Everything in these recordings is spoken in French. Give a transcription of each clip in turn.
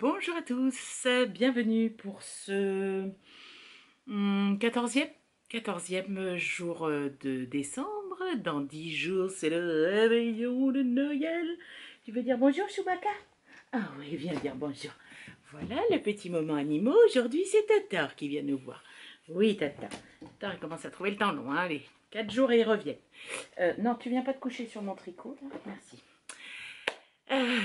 Bonjour à tous, bienvenue pour ce 14e jour de décembre. Dans 10 jours, c'est le réveillon de Noël. Tu veux dire bonjour, Chewbacca? Ah oui, viens dire bonjour. Voilà le petit moment animaux. Aujourd'hui, c'est Tatar qui vient nous voir. Oui, Tata. Tatar, il commence à trouver le temps long. Hein. Allez, 4 jours et il revient. Non, tu viens pas te coucher sur mon tricot, là? Merci.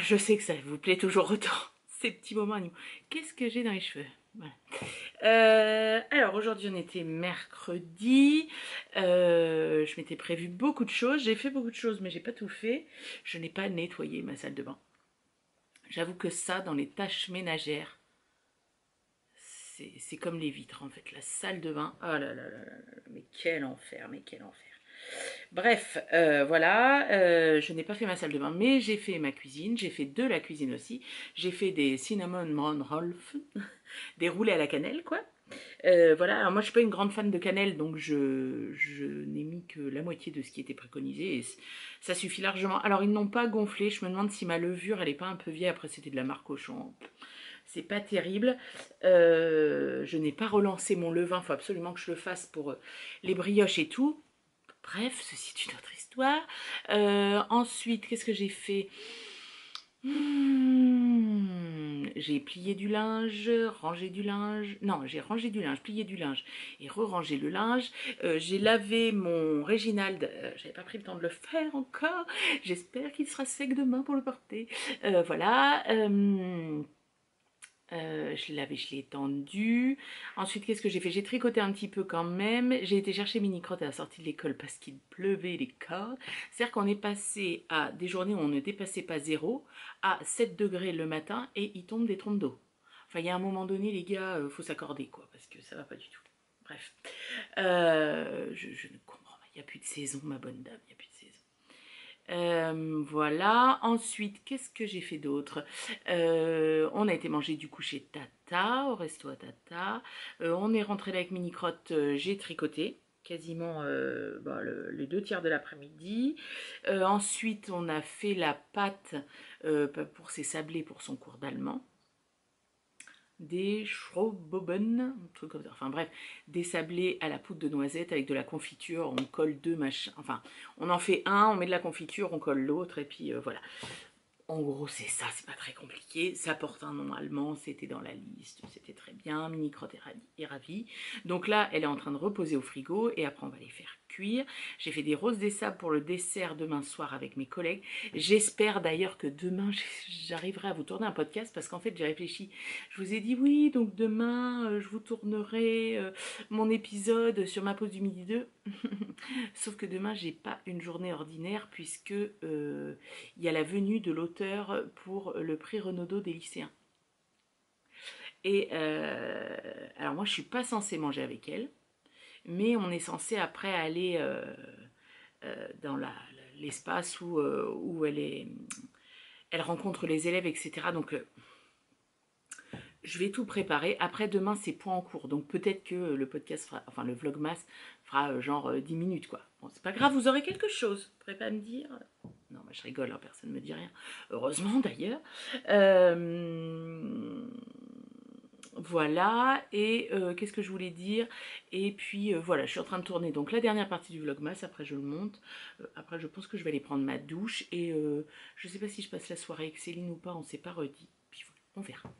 Je sais que ça vous plaît toujours autant, ces petits moments animaux. Qu'est-ce que j'ai dans les cheveux? Voilà. Alors aujourd'hui on était mercredi, je m'étais prévu beaucoup de choses, j'ai fait beaucoup de choses mais j'ai pas tout fait. Je n'ai pas nettoyé ma salle de bain. J'avoue que ça, dans les tâches ménagères, c'est comme les vitres en fait. La salle de bain, oh là là là là, mais quel enfer, mais quel enfer. Bref, voilà, je n'ai pas fait ma salle de bain, mais j'ai fait ma cuisine, j'ai fait de la cuisine aussi. J'ai fait des cinnamon rolls, des roulés à la cannelle, quoi. Voilà, alors moi je suis pas une grande fan de cannelle, donc je n'ai mis que la moitié de ce qui était préconisé, et ça suffit largement. Alors ils n'ont pas gonflé, je me demande si ma levure, elle est pas un peu vieille, après c'était de la marque Auchan. C'est pas terrible. Je n'ai pas relancé mon levain, il faut absolument que je le fasse pour les brioches et tout. Bref, ceci est une autre histoire. Ensuite, qu'est-ce que j'ai fait? J'ai plié du linge, rangé du linge. Non, j'ai rangé du linge, plié du linge et re-rangé le linge. J'ai lavé mon Réginald. J'avais pas pris le temps de le faire encore. J'espère qu'il sera sec demain pour le porter. Voilà. Je l'ai lavé, je l'ai étendu. Ensuite, qu'est-ce que j'ai fait? J'ai tricoté un petit peu quand même. J'ai été chercher Mini-Crotte à la sortie de l'école parce qu'il pleuvait les cordes. C'est-à-dire qu'on est passé à des journées où on ne dépassait pas 0 à 7 degrés le matin et il tombe des trompes d'eau. Enfin, il y a un moment donné, les gars, faut s'accorder quoi, parce que ça va pas du tout. Bref. Je ne comprends pas. Il n'y a plus de saison, ma bonne dame. Il n'y a plus de saison. Voilà, ensuite qu'est-ce que j'ai fait d'autre? On a été manger du coup chez Tata, au resto à Tata. On est rentré là avec Mini-Crotte, j'ai tricoté quasiment les 2 tiers de l'après-midi. Ensuite on a fait la pâte pour ses sablés pour son cours d'allemand. Des Schrauboben, un truc comme ça. Enfin bref, des sablés à la poudre de noisette avec de la confiture, on colle 2 machins. Enfin, on en fait un, on met de la confiture, on colle l'autre, et puis voilà. En gros, c'est ça, c'est pas très compliqué. Ça porte un nom allemand, c'était dans la liste, c'était très bien. Mini-Crotte est ravie. Donc là, elle est en train de reposer au frigo et après, on va les faire cuire. J'ai fait des roses des sables pour le dessert demain soir avec mes collègues. J'espère d'ailleurs que demain, j'arriverai à vous tourner un podcast parce qu'en fait, j'ai réfléchi. Je vous ai dit oui, donc demain, je vous tournerai mon épisode sur ma pause du midi 2. Sauf que demain, j'ai pas une journée ordinaire puisque il y a la venue de l'auteur pour le prix Renaudot des lycéens. Et alors moi, je suis pas censée manger avec elle, mais on est censé après aller dans l'espace où elle rencontre les élèves, etc. Donc je vais tout préparer. Après, demain, c'est point en cours. Donc, peut-être que le podcast fera, enfin, le vlogmas fera genre 10 minutes, quoi. Bon, c'est pas grave, vous aurez quelque chose. Vous pourrez pas me dire. Non, bah, je rigole, hein, personne ne me dit rien. Heureusement, d'ailleurs. Voilà. Et qu'est-ce que je voulais dire? Et puis, voilà, je suis en train de tourner. Donc, la dernière partie du vlogmas. Après, je le monte. Après, je pense que je vais aller prendre ma douche. Et je sais pas si je passe la soirée avec Céline ou pas. On s'est pas redit. Puis, voilà, on verra.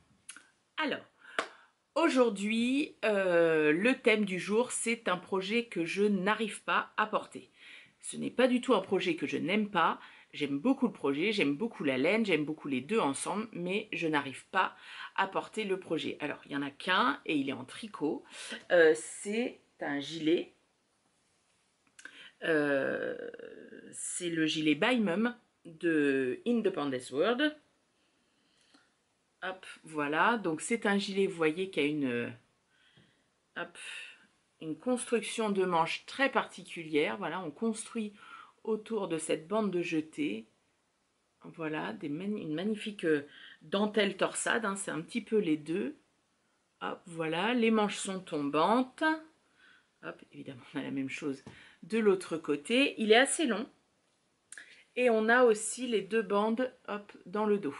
Alors, aujourd'hui, le thème du jour, c'est un projet que je n'arrive pas à porter. Ce n'est pas du tout un projet que je n'aime pas, j'aime beaucoup le projet, j'aime beaucoup la laine, j'aime beaucoup les deux ensemble, mais je n'arrive pas à porter le projet. Alors, il n'y en a qu'un et il est en tricot. C'est un gilet. C'est le gilet By Mum de Independence World. Hop, voilà. Donc, c'est un gilet, vous voyez, qui a une construction de manches très particulière. Voilà, on construit autour de cette bande de jeté. Voilà, une magnifique dentelle torsade, hein, c'est un petit peu les deux. Hop, voilà, les manches sont tombantes. Hop, évidemment, on a la même chose de l'autre côté. Il est assez long. Et on a aussi les deux bandes, hop, dans le dos.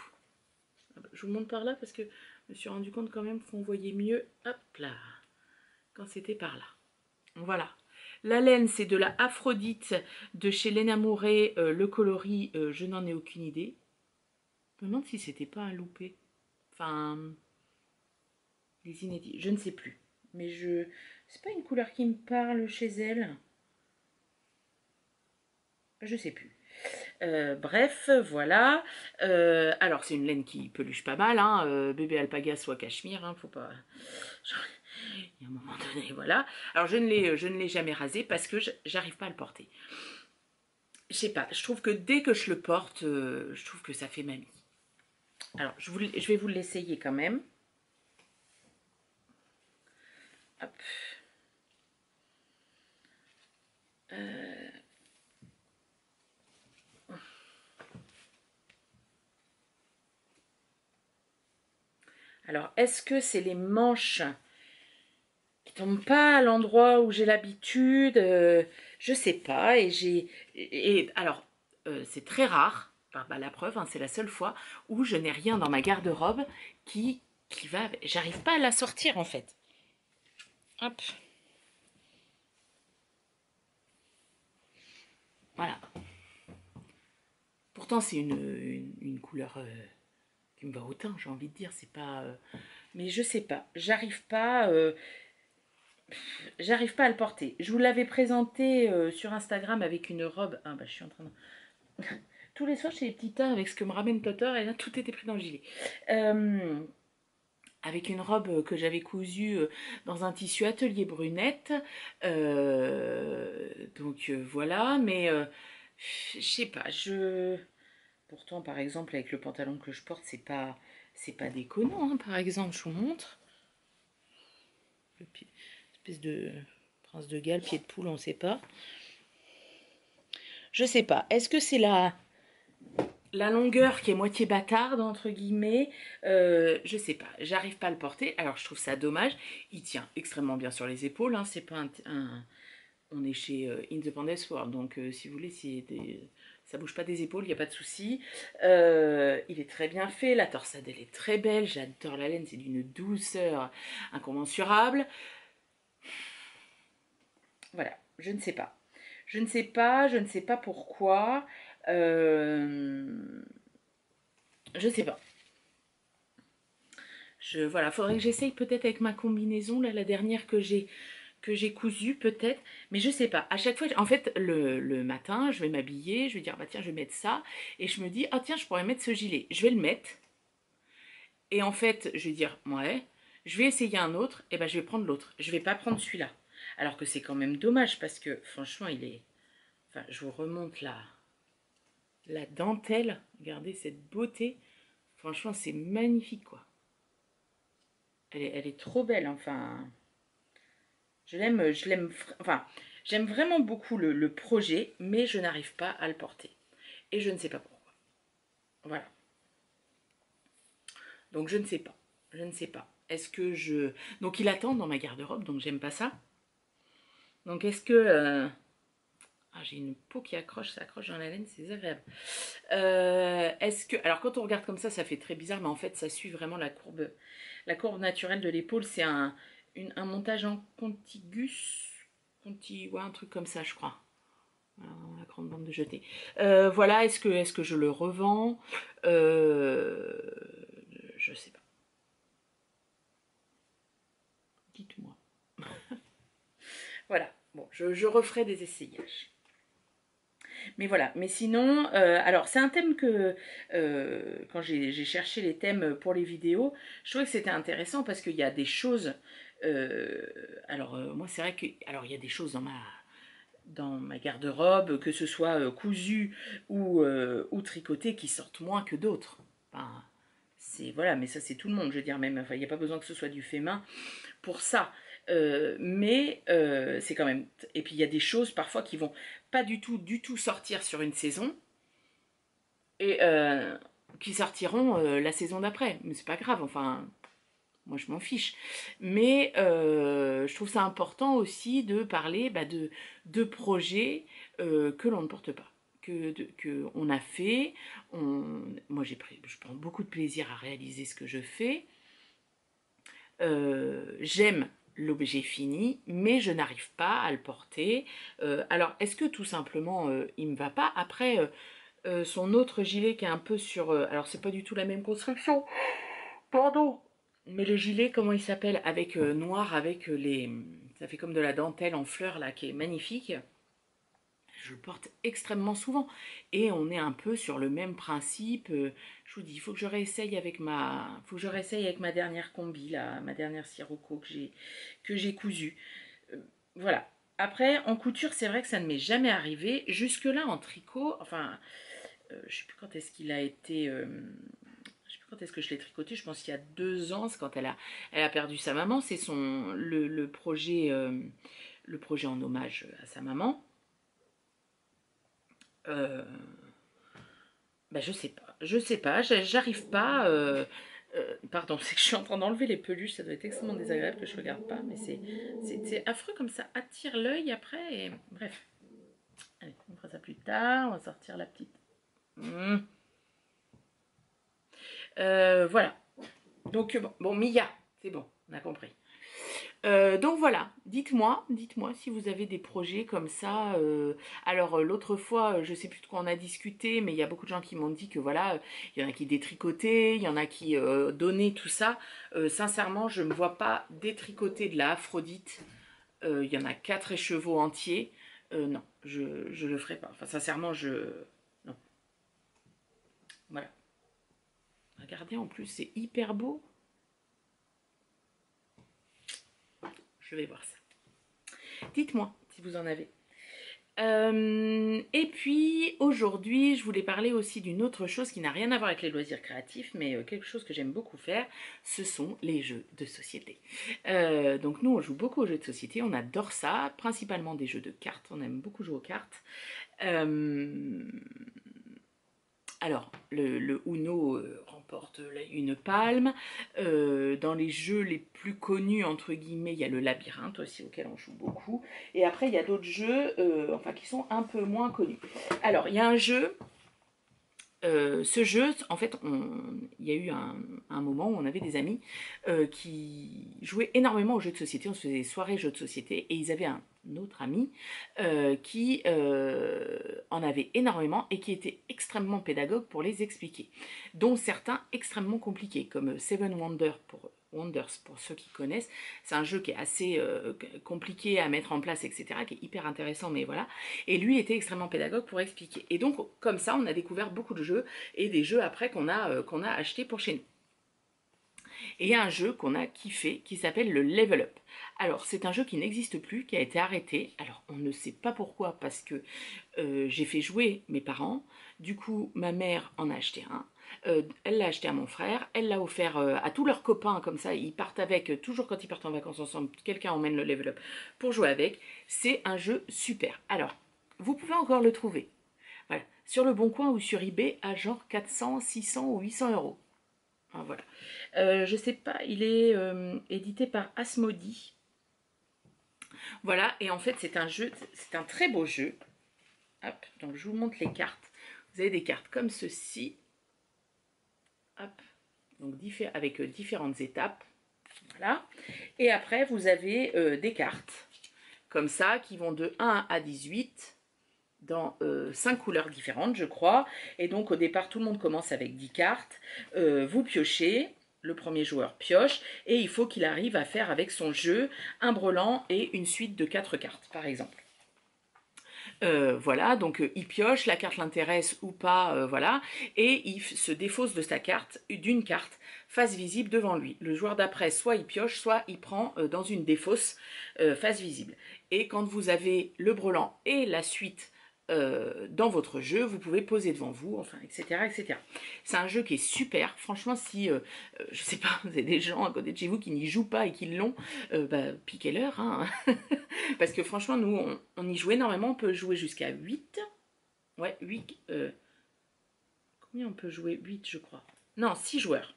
Je vous montre par là parce que je me suis rendu compte quand même qu'on voyait mieux, hop là, quand c'était par là. Voilà. La laine, c'est de la Aphrodite de chez Lena Mouret. Le coloris, je n'en ai aucune idée. Je me demande si c'était pas un loupé. Enfin, les inédits, je ne sais plus. Mais c'est pas une couleur qui me parle chez elle. Je sais plus. Bref, voilà. Alors, c'est une laine qui peluche pas mal, hein. Bébé alpaga soit cachemire, hein, faut pas. Il y a un moment donné, voilà. Alors, je ne l'ai jamais rasé parce que j'arrive pas à le porter. Je sais pas, je trouve que dès que je le porte, je trouve que ça fait mamie. Alors, je vais vous l'essayer quand même. Hop. Alors, est-ce que c'est les manches qui tombent pas à l'endroit où j'ai l'habitude? Je sais pas. Alors, c'est très rare. Enfin, bah, la preuve, hein, c'est la seule fois où je n'ai rien dans ma garde-robe qui va. J'arrive pas à la sortir en fait. Hop. Voilà. Pourtant, c'est une couleur qui me va au teint, j'ai envie de dire. C'est pas. Mais je sais pas. J'arrive pas à le porter. Je vous l'avais présenté sur Instagram avec une robe. Ah bah je suis en train de. Tous les soirs chez les petits tas avec ce que me ramène Totor et là tout était pris dans le gilet. Avec une robe que j'avais cousue dans un tissu atelier brunette. Voilà, mais je sais pas. Pourtant, par exemple, avec le pantalon que je porte, c'est pas déconnant. Hein, par exemple, je vous montre. Espèce de prince de Galles, pied de poule, on ne sait pas. Je sais pas. Est-ce que c'est la longueur qui est moitié bâtarde, entre guillemets? Je sais pas. J'arrive pas à le porter. Alors, je trouve ça dommage. Il tient extrêmement bien sur les épaules. Hein. C'est pas on est chez Independence World. Donc, si vous voulez, ça bouge pas des épaules, il n'y a pas de souci. Il est très bien fait. La torsade, elle est très belle. J'adore la laine. C'est d'une douceur incommensurable. Voilà. Je ne sais pas. Je ne sais pas pourquoi. Je sais pas. Voilà, faudrait que j'essaye peut-être avec ma combinaison, là, la dernière que j'ai cousue, peut-être. Mais je sais pas. À chaque fois, en fait, le matin, je vais m'habiller, je vais dire, bah tiens, je vais mettre ça. Et je me dis, ah tiens, je pourrais mettre ce gilet. Je vais le mettre. Et en fait, je vais dire, ouais, je vais essayer un autre. Et ben, je vais prendre l'autre. Je vais pas prendre celui-là. Alors que c'est quand même dommage parce que, franchement, il est. Enfin, je vous remonte la dentelle. Regardez cette beauté. Franchement, c'est magnifique, quoi. Elle est trop belle, enfin. Enfin, j'aime vraiment beaucoup le projet, mais je n'arrive pas à le porter. Et je ne sais pas pourquoi. Voilà. Donc je ne sais pas. Je ne sais pas. Est-ce que je. Donc il attend dans ma garde-robe, donc j'aime pas ça. Donc est-ce que. Ah, j'ai une peau qui accroche, ça accroche dans la laine, c'est désagréable. Est-ce que. Alors quand on regarde comme ça fait très bizarre, mais en fait ça suit vraiment la courbe naturelle de l'épaule. C'est un montage en contigus. Ouais, un truc comme ça, je crois. La grande bande de jeté. Voilà, est-ce que je le revends? Je sais pas. Dites-moi. Voilà, bon, je referai des essayages. Mais voilà, mais sinon, alors c'est un thème que, quand j'ai cherché les thèmes pour les vidéos, je trouvais que c'était intéressant parce qu'il y a des choses, euh, alors moi c'est vrai que, alors il y a des choses dans ma garde-robe, que ce soit cousu ou tricoté, qui sortent moins que d'autres. Enfin, c'est, voilà, mais ça c'est tout le monde, je veux dire, même, enfin il n'y a pas besoin que ce soit du fait main pour ça. Mais c'est quand même. Et puis il y a des choses parfois qui vont pas du tout sortir sur une saison et qui sortiront la saison d'après. Mais c'est pas grave, enfin, moi je m'en fiche. Mais je trouve ça important aussi de parler de projets que l'on ne porte pas. Que on a fait. Moi je prends beaucoup de plaisir à réaliser ce que je fais. J'aime l'objet fini, mais je n'arrive pas à le porter. Alors, est-ce que tout simplement il me va pas? Après, son autre gilet qui est un peu sur. Alors, c'est pas du tout la même construction, pardon. Mais le gilet, comment il s'appelle? Avec noir, avec les. Ça fait comme de la dentelle en fleurs là, qui est magnifique. Je le porte extrêmement souvent. Et on est un peu sur le même principe. Je vous dis, il faut que je réessaye avec faut que je réessaye avec ma dernière combi, là, ma dernière sirocco que j'ai cousue. Voilà. Après, en couture, c'est vrai que ça ne m'est jamais arrivé. Jusque-là, en tricot, enfin, je sais plus quand est-ce qu'il a été. Je sais plus quand est-ce que je l'ai tricoté. Je pense qu'il y a 2 ans, c'est quand elle a perdu sa maman. C'est le projet en hommage à sa maman. Euh, je sais pas, j'arrive pas. Pardon, c'est que je suis en train d'enlever les peluches, ça doit être extrêmement désagréable que je regarde pas, mais c'est affreux comme ça attire l'œil après. Et... Bref, allez, on fera ça plus tard, on va sortir la petite. Mmh. Voilà. Donc bon, Mia, c'est bon, on a compris. Donc voilà, dites-moi si vous avez des projets comme ça. Alors l'autre fois, je sais plus de quoi on a discuté, mais il y a beaucoup de gens qui m'ont dit que voilà, il y en a qui détricotaient, il y en a qui donnaient tout ça. Sincèrement, je ne me vois pas détricoter de la Aphrodite. Il y en a 4 écheveaux entiers. Non, je le ferai pas. Enfin, sincèrement, non. Voilà. Regardez, en plus, c'est hyper beau. Je vais voir ça. Dites-moi si vous en avez. Et puis aujourd'hui, je voulais parler aussi d'une autre chose qui n'a rien à voir avec les loisirs créatifs, mais quelque chose que j'aime beaucoup faire, ce sont les jeux de société. Donc nous, on joue beaucoup aux jeux de société, on adore ça, principalement des jeux de cartes, on aime beaucoup jouer aux cartes. Alors, le Uno remporte une palme. Dans les jeux les plus connus, entre guillemets, il y a le labyrinthe aussi, auquel on joue beaucoup. Et après, il y a d'autres jeux enfin, qui sont un peu moins connus. Alors, il y a un jeu. Ce jeu, en fait, il y a eu un moment où on avait des amis qui jouaient énormément aux jeux de société. On se faisait des soirées jeux de société et ils avaient un autre ami qui en avait énormément et qui était extrêmement pédagogue pour les expliquer, dont certains extrêmement compliqués, comme Seven Wonders pour ceux qui connaissent. C'est un jeu qui est assez compliqué à mettre en place, etc., qui est hyper intéressant, mais voilà. Et lui était extrêmement pédagogue pour expliquer. Et donc, comme ça, on a découvert beaucoup de jeux et des jeux après qu'on a achetés pour chez nous. Et il y a un jeu qu'on a kiffé qui s'appelle le Level Up. Alors, c'est un jeu qui n'existe plus, qui a été arrêté. Alors, on ne sait pas pourquoi, parce que j'ai fait jouer mes parents. Du coup, ma mère en a acheté un. Elle l'a acheté à mon frère, elle l'a offert à tous leurs copains, comme ça ils partent avec, toujours quand ils partent en vacances ensemble, quelqu'un emmène le Level Up pour jouer avec. C'est un jeu super. Alors, vous pouvez encore le trouver. Voilà. Sur le Bon Coin ou sur eBay à genre 400, 600 ou 800 euros. Ah, voilà. Je sais pas, il est édité par Asmodee. Voilà, et en fait c'est un jeu, c'est un très beau jeu. Hop, donc je vous montre les cartes. Vous avez des cartes comme ceci. Hop, donc avec différentes étapes. Voilà. Et après, vous avez des cartes comme ça qui vont de 1 à 18 dans 5 couleurs différentes, je crois. Et donc, au départ, tout le monde commence avec 10 cartes. Vous piochez. Le premier joueur pioche et il faut qu'il arrive à faire avec son jeu un brelan et une suite de 4 cartes, par exemple. Voilà, donc il pioche, la carte l'intéresse ou pas, voilà, et il se défausse de sa carte, d'une carte, face visible devant lui. Le joueur d'après, soit il pioche, soit il prend dans une défausse face visible. Et quand vous avez le brelan et la suite dans votre jeu, vous pouvez poser devant vous, enfin, etc., etc. C'est un jeu qui est super. Franchement, si, je sais pas, vous avez des gens à côté de chez vous qui n'y jouent pas et qui l'ont, bah, piquez-leur, hein. Parce que franchement, nous, on y joue énormément. On peut jouer jusqu'à 8. Ouais, 8. Combien on peut jouer? 8, je crois. Non, 6 joueurs.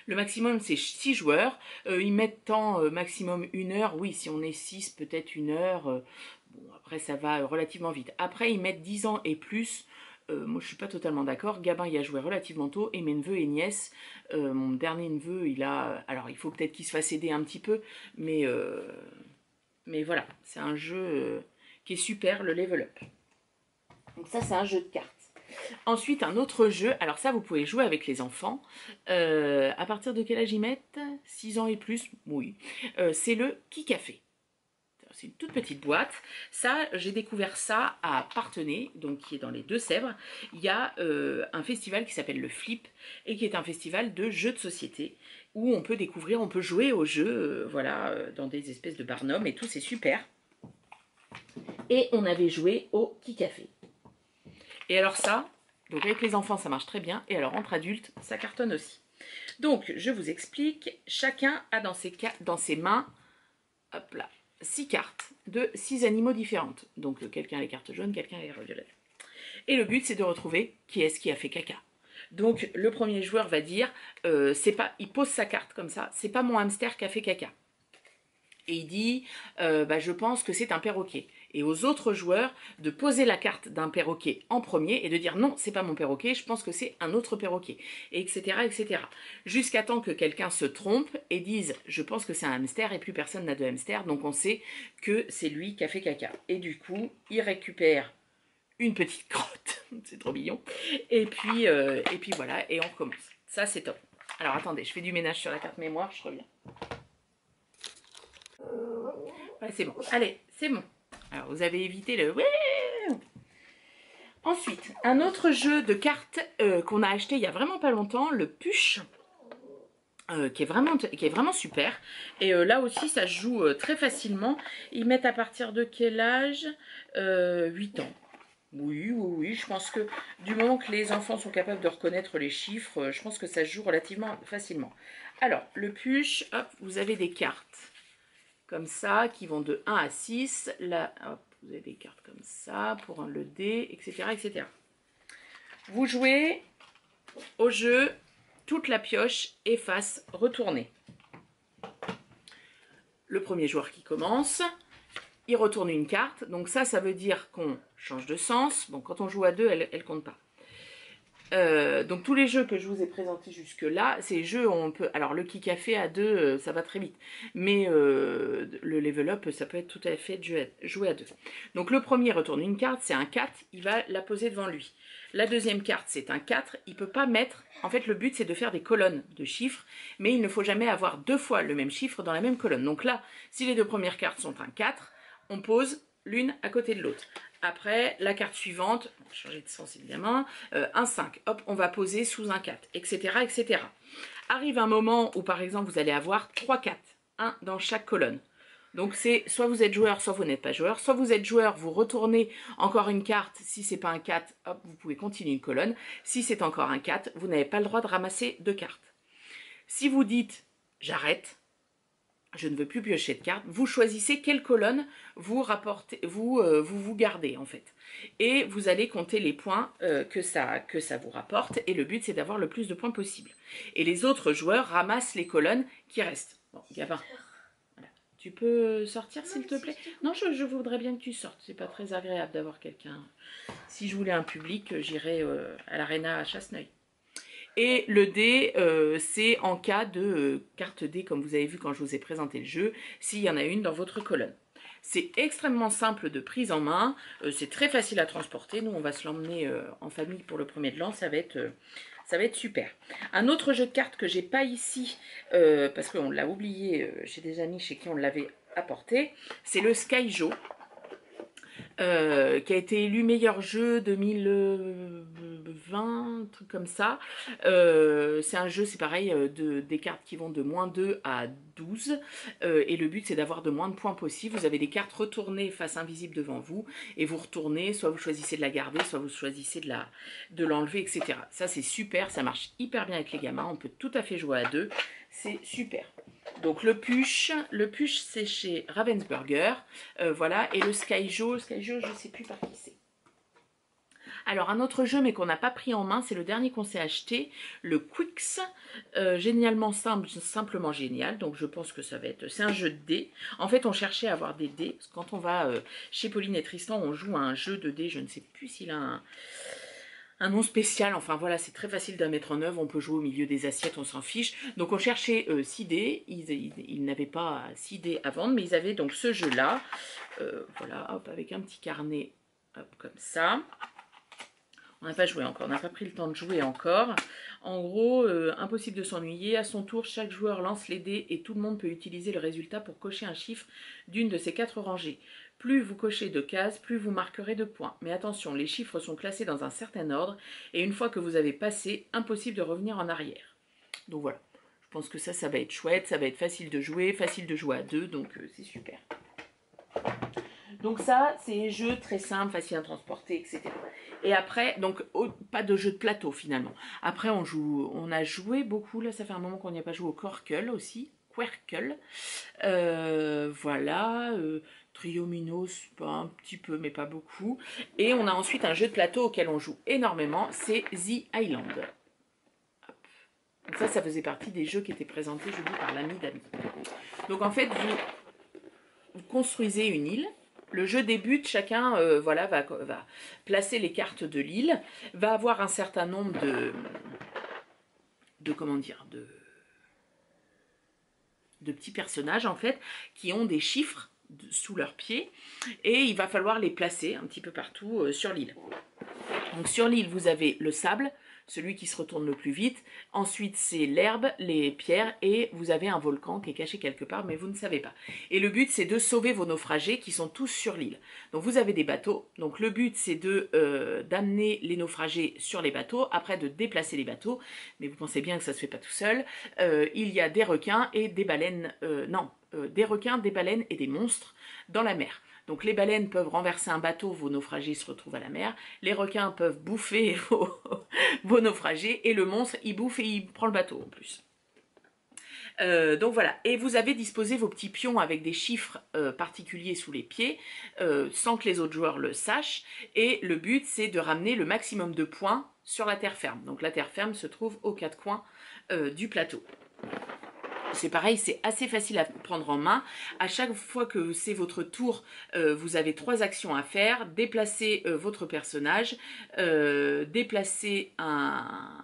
Le maximum, c'est 6 joueurs. Ils mettent temps maximum 1 heure. Oui, si on est 6, peut-être 1 heure. Bon, après, ça va relativement vite. Après, ils mettent 10 ans et plus. Moi, je suis pas totalement d'accord. Gabin, il a joué relativement tôt. Et mes neveux et nièces, mon dernier neveu, il a... Alors, il faut peut-être qu'il se fasse aider un petit peu. Mais voilà, c'est un jeu qui est super, le level up. Donc ça, c'est un jeu de cartes. Ensuite, un autre jeu, alors ça, vous pouvez jouer avec les enfants. À partir de quel âge ils mettent? 6 ans et plus? Oui. C'est le Kikafé. C'est une toute petite boîte. Ça, j'ai découvert ça à Parthenay, donc qui est dans les Deux-Sèvres. Il y a un festival qui s'appelle le Flip et qui est un festival de jeux de société où on peut découvrir, on peut jouer aux jeux, voilà, dans des espèces de barnums et tout, c'est super. Et on avait joué au Kikafé. Et alors ça, donc avec les enfants, ça marche très bien. Et alors entre adultes, ça cartonne aussi. Donc, je vous explique. Chacun a dans ses mains, hop là, 6 cartes de 6 animaux différentes. Donc, quelqu'un a les cartes jaunes, quelqu'un a les violettes. Et le but, c'est de retrouver qui est-ce qui a fait caca. Donc, le premier joueur va dire, il pose sa carte comme ça, c'est pas mon hamster qui a fait caca. Et il dit, je pense que c'est un perroquet. Et aux autres joueurs de poser la carte d'un perroquet en premier et de dire non, c'est pas mon perroquet, je pense que c'est un autre perroquet, etc., etc. Jusqu'à temps que quelqu'un se trompe et dise je pense que c'est un hamster et plus personne n'a de hamster, donc on sait que c'est lui qui a fait caca. Et du coup, il récupère une petite crotte, c'est trop mignon, et puis voilà, et on recommence. Ça, c'est top. Alors attendez, je fais du ménage sur la carte mémoire, je reviens. Ouais, c'est bon. Allez, c'est bon. Alors, vous avez évité le... Ensuite, un autre jeu de cartes qu'on a acheté il y a vraiment pas longtemps, le Puch, qui est vraiment super. Et là aussi, ça se joue très facilement. Ils mettent à partir de quel âge? 8 ans. Oui, je pense que du moment que les enfants sont capables de reconnaître les chiffres, je pense que ça se joue relativement facilement. Alors, le Puch, hop, vous avez des cartes comme ça, qui vont de 1 à 6. Là, hop, vous avez des cartes comme ça, pour le dé, etc., etc. Vous jouez au jeu toute la pioche et face retournée. Le premier joueur qui commence, il retourne une carte. Donc ça veut dire qu'on change de sens. Bon, quand on joue à deux, elle ne compte pas. Donc tous les jeux que je vous ai présentés jusque là, ces jeux on peut, alors le Kikafé à deux ça va très vite, mais le level up ça peut être tout à fait joué à deux. Donc le premier retourne une carte, c'est un 4, il va la poser devant lui. La deuxième carte c'est un 4, il peut pas mettre, en fait le but c'est de faire des colonnes de chiffres, mais il ne faut jamais avoir 2 fois le même chiffre dans la même colonne. Donc là, si les deux premières cartes sont un 4, on pose l'une à côté de l'autre. Après, la carte suivante, on va changer de sens évidemment, un 5, hop, on va poser sous un 4, etc., etc. Arrive un moment où, par exemple, vous allez avoir 3 4, un dans chaque colonne. Donc, c'est soit vous êtes joueur, soit vous n'êtes pas joueur. Soit vous êtes joueur, vous retournez encore une carte. Si c'est pas un 4, hop, vous pouvez continuer une colonne. Si c'est encore un 4, vous n'avez pas le droit de ramasser 2 cartes. Si vous dites « j'arrête », je ne veux plus piocher de cartes, vous choisissez quelle colonne vous gardez en fait. Et vous allez compter les points que ça vous rapporte, et le but c'est d'avoir le plus de points possible. Et les autres joueurs ramassent les colonnes qui restent. Bon, Gabin, voilà. Tu peux sortir s'il te plaît? Non, je voudrais bien que tu sortes, c'est pas très agréable d'avoir quelqu'un. Si je voulais un public, j'irais à l'aréna à Chasseneuil. Et le dé, c'est en cas de carte dé, comme vous avez vu quand je vous ai présenté le jeu, s'il y en a une dans votre colonne. C'est extrêmement simple de prise en main, c'est très facile à transporter. Nous, on va se l'emmener en famille pour le premier de l'an, ça va être super. Un autre jeu de cartes que j'ai pas ici, parce qu'on l'a oublié chez des amis chez qui on l'avait apporté, c'est le Skyjo. qui a été élu meilleur jeu 2020, un truc comme ça. C'est un jeu, c'est pareil, des cartes qui vont de -2 à 12. Et le but, c'est d'avoir de moins de points possible. Vous avez des cartes retournées face invisible devant vous. Et vous retournez, soit vous choisissez de la garder, soit vous choisissez de l'enlever, etc. Ça, c'est super, ça marche hyper bien avec les gamins. On peut tout à fait jouer à deux. C'est super. Donc le push c'est chez Ravensburger, voilà, et le Skyjo, je ne sais plus par qui c'est. Alors un autre jeu mais qu'on n'a pas pris en main, c'est le dernier qu'on s'est acheté, le Quicks, génialement simple, simplement génial, donc je pense que ça va être, c'est un jeu de dés. En fait on cherchait à avoir des dés, parce que quand on va chez Pauline et Tristan, on joue à un jeu de dés, je ne sais plus s'il a un nom spécial, enfin voilà, c'est très facile d'à mettre en œuvre, on peut jouer au milieu des assiettes, on s'en fiche. Donc on cherchait 6 dés, ils n'avaient pas 6 dés à vendre, mais ils avaient donc ce jeu-là, voilà, hop, avec un petit carnet, hop, comme ça. On n'a pas joué encore, on n'a pas pris le temps de jouer encore. En gros, impossible de s'ennuyer. À son tour, chaque joueur lance les dés et tout le monde peut utiliser le résultat pour cocher un chiffre d'une de ces 4 rangées. Plus vous cochez de cases, plus vous marquerez de points. Mais attention, les chiffres sont classés dans un certain ordre et une fois que vous avez passé, impossible de revenir en arrière. Donc voilà, je pense que ça va être chouette, ça va être facile de jouer à deux, donc c'est super. Donc ça, c'est jeux très simples, faciles à transporter, etc. Et après, donc pas de jeu de plateau finalement. Après, on a joué beaucoup, là ça fait un moment qu'on n'y a pas joué au Quirkle aussi. Quirkle. Voilà. Triominos, pas un petit peu, mais pas beaucoup. Et on a ensuite un jeu de plateau auquel on joue énormément, c'est The Island. Hop. Donc ça faisait partie des jeux qui étaient présentés, je dis, par l'ami d'ami. Donc en fait, vous construisez une île. Le jeu débute, chacun voilà, va placer les cartes de l'île, va avoir un certain nombre de petits personnages en fait, qui ont des chiffres sous leurs pieds, et il va falloir les placer un petit peu partout sur l'île. Donc sur l'île, vous avez le sable, celui qui se retourne le plus vite. Ensuite, c'est l'herbe, les pierres, et vous avez un volcan qui est caché quelque part, mais vous ne savez pas. Et le but, c'est de sauver vos naufragés qui sont tous sur l'île. Donc vous avez des bateaux. Donc le but, c'est d'amener les naufragés sur les bateaux, après de déplacer les bateaux. Mais vous pensez bien que ça ne se fait pas tout seul. Il y a des requins et des baleines... des requins, des baleines et des monstres dans la mer. Donc les baleines peuvent renverser un bateau, vos naufragés se retrouvent à la mer. Les requins peuvent bouffer vos naufragés. Et le monstre, il bouffe et il prend le bateau en plus. Donc voilà. Et vous avez disposé vos petits pions avec des chiffres particuliers sous les pieds, sans que les autres joueurs le sachent. Et le but, c'est de ramener le maximum de points sur la terre ferme. Donc la terre ferme se trouve aux 4 coins du plateau. C'est pareil, c'est assez facile à prendre en main. À chaque fois que c'est votre tour, vous avez 3 actions à faire. Déplacer votre personnage, déplacer un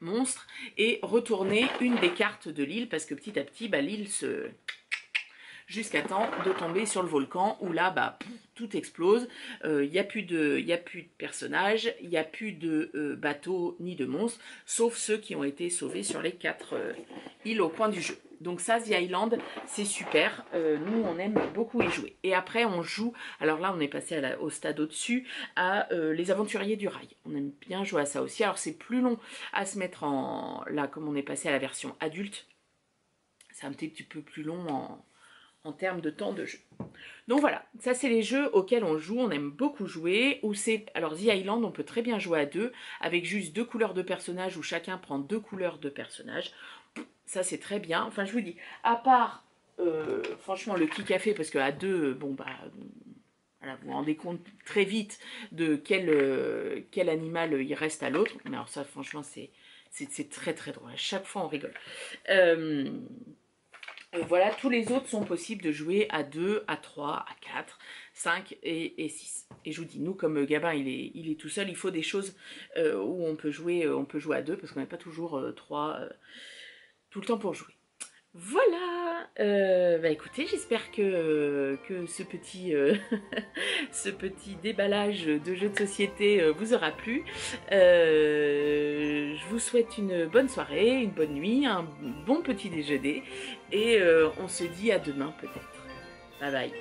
monstre et retourner une des cartes de l'île, parce que petit à petit, l'île se... jusqu'à temps de tomber sur le volcan où là, tout explose. Il n'y a plus de personnages, il n'y a plus de bateaux ni de monstres, sauf ceux qui ont été sauvés sur les 4 îles au coin du jeu. Donc ça, The Island, c'est super. Nous, on aime beaucoup y jouer. Et après, on joue, alors là, on est passé au stade au-dessus, à Les Aventuriers du Rail. On aime bien jouer à ça aussi. Alors, c'est plus long à se mettre en... Là, comme on est passé à la version adulte, c'est un petit peu plus long en termes de temps de jeu. Donc voilà, ça c'est les jeux auxquels on joue, on aime beaucoup jouer. Alors The Island, on peut très bien jouer à 2, avec juste 2 couleurs de personnages, où chacun prend 2 couleurs de personnages. Ça c'est très bien. Enfin je vous dis, à part franchement le petit café, parce qu'à 2, voilà, vous vous rendez compte très vite de quel animal il reste à l'autre. Mais alors ça franchement c'est très très drôle, à chaque fois on rigole. Voilà, tous les autres sont possibles de jouer à 2, à 3, à 4, 5 et 6. Et je vous dis, nous, comme Gabin, il est tout seul, il faut des choses où on peut jouer à 2, parce qu'on n'a pas toujours 3 tout le temps pour jouer. Voilà, écoutez, j'espère que ce petit, ce petit déballage de jeux de société vous aura plu. Je vous souhaite une bonne soirée, une bonne nuit, un bon petit déjeuner, et on se dit à demain peut-être. Bye bye.